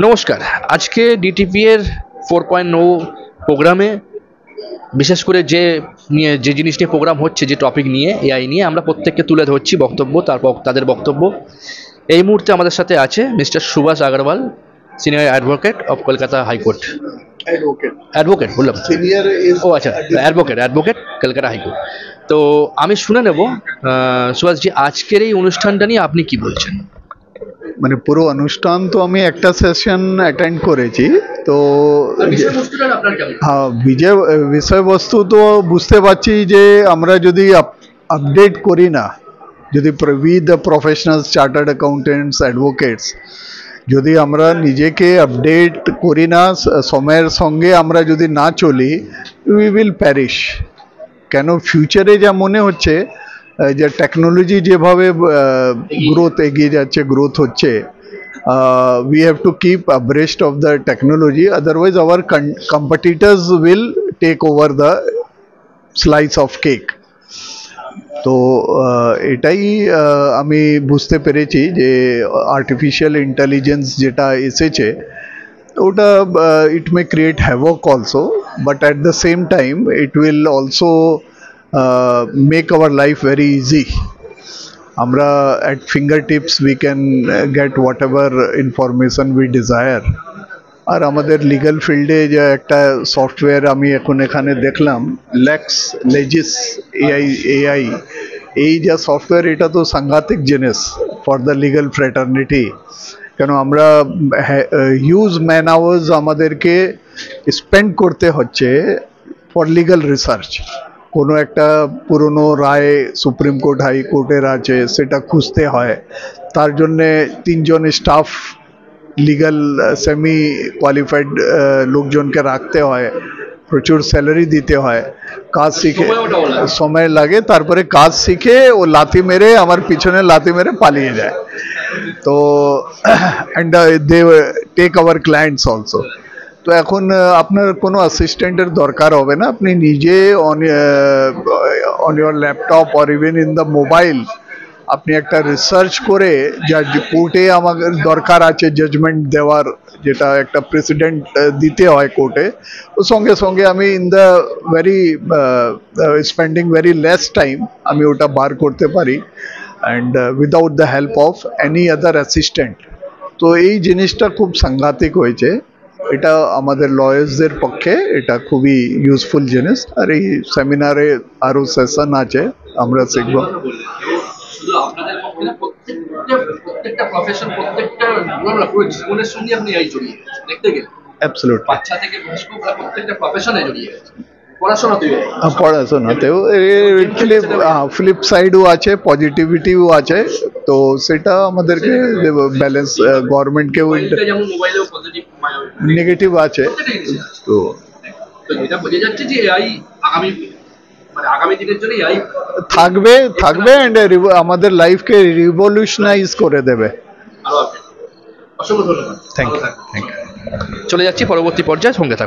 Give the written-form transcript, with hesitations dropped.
নমস্কার। আজকে ডিটিপি এর 4.0 প্রোগ্রামে বিশেষ করে যে জিনিস নিয়ে প্রোগ্রাম হচ্ছে, যে টপিক নিয়ে, এআই নিয়ে আমরা প্রত্যেককে তুলে ধরছি বক্তব্য, তারপর তাদের বক্তব্য। এই মুহূর্তে আমাদের সাথে আছে mister Subhash Agarwal, senior advocate of Kolkata high court. Advocate বললাম, সিনিয়র ও আচ্ছা, অ্যাডভোকেট কলকাতা হাইকোর্ট। তো আমি শুনে নেব সুভাষজি, আজকের এই অনুষ্ঠানটা নিয়ে আপনি কি বলছেন। মানে পুরো অনুষ্ঠান তো আমি একটা সেশন অ্যাটেন্ড করেছি, তো হ্যাঁ, বিষয়বস্তু তো বুঝতে পারছি যে আমরা যদি আপডেট করি না, যদি with the professionals, chartered accountants, advocates, যদি আমরা নিজেকে আপডেট করি না, সময়ের সঙ্গে আমরা যদি না চলি, উই উইল প্যারিশ। কেন ফিউচারে যা মনে হচ্ছে যে টেকনোলজি যেভাবে গ্রোথ হচ্ছে, we have to keep abreast of the technology, otherwise our competitors will take over the slice of cake. তো এটাই আমি বুঝতে পেরেছি যে আর্টিফিশিয়াল ইন্টেলিজেন্স যেটা এসেছে, ওটা it may create havoc also, but at the same time it will also make our life very easy. আমরা at fingertips we can get whatever information we desire. আর আমাদের লিগ্যাল ফিল্ডে যে একটা সফটওয়্যার আমি এখন এখানে দেখলাম, লেজিস এআই, এই যা সফটওয়্যার, এটা তো সাংঘাতিক জিনিস ফর দ্য লিগ্যাল ফ্রেটার্নিটি। কেন আমরা হিউজ ম্যান আওয়ার্স আমাদেরকে স্পেন্ড করতে হচ্ছে ফর লিগ্যাল রিসার্চ। কোনো একটা পুরনো রায় সুপ্রিম কোর্ট হাইকোর্টের আছে, সেটা খুঁজতে হয়, তার জন্যে 3 জন স্টাফ লিগ্যাল সেমি কোয়ালিফাইড লোকজনকে রাখতে হয়, প্রচুর স্যালারি দিতে হয়, কাজ শিখে সময় লাগে, তারপরে কাজ শিখে ও লাথি মেরে আমার পিছনে লাথি মেরে পালিয়ে যায়। তো and they take our clients also. তো এখন আপনার কোনো অ্যাসিস্ট্যান্টের দরকার হবে না, আপনি নিজে on your laptop or even in the mobile আপনি একটা রিসার্চ করে, যা কোর্টে আমাদের দরকার আছে জাজমেন্ট দেওয়ার, যেটা একটা প্রেসিডেন্ট দিতে হয় কোর্টে, ও সঙ্গে সঙ্গে আমি in the spending very less time আমি ওটা বার করতে পারি, and without the help of any other assistant. তো এই জিনিসটা খুব সাংঘাতিক হয়েছে, এটা আমাদের লয়ার্সদের পক্ষে এটা খুবই ইউজফুল জিনিস। আর এই সেমিনারে আরও সেশন আছে, আমরা শিখব। শুধু আপনাদের পক্ষে না, প্রত্যেকটা প্রফেশন, প্রত্যেকটা জীবনের সঙ্গে আপনি এই জড়িয়ে গেছেন দেখতে গেলে। অ্যাবসলিউটলি। বাচ্চা থেকে বয়স্ক প্রত্যেকটা প্রফেশনে জড়িয়ে গেছে, পড়াশোনাতেও অ্যাকচুয়ালি ফ্লিপ সাইডও আছে, পজিটিভিটিও আছে, তো সেটা আমাদেরকে ব্যালেন্স, গভর্নমেন্টকেও নেগেটিভ আছে। তো এটা বোঝা যাচ্ছে যে এআই আগামী দিনের জন্য এআই থাকবে অ্যান্ড আমাদের লাইফকে রিভলিউশনাইজ করে দেবে। অসংখ্য ধন্যবাদ। Thank you. চলে যাচ্ছি পরবর্তী পর্যায়ে, সঙ্গে থাকুন।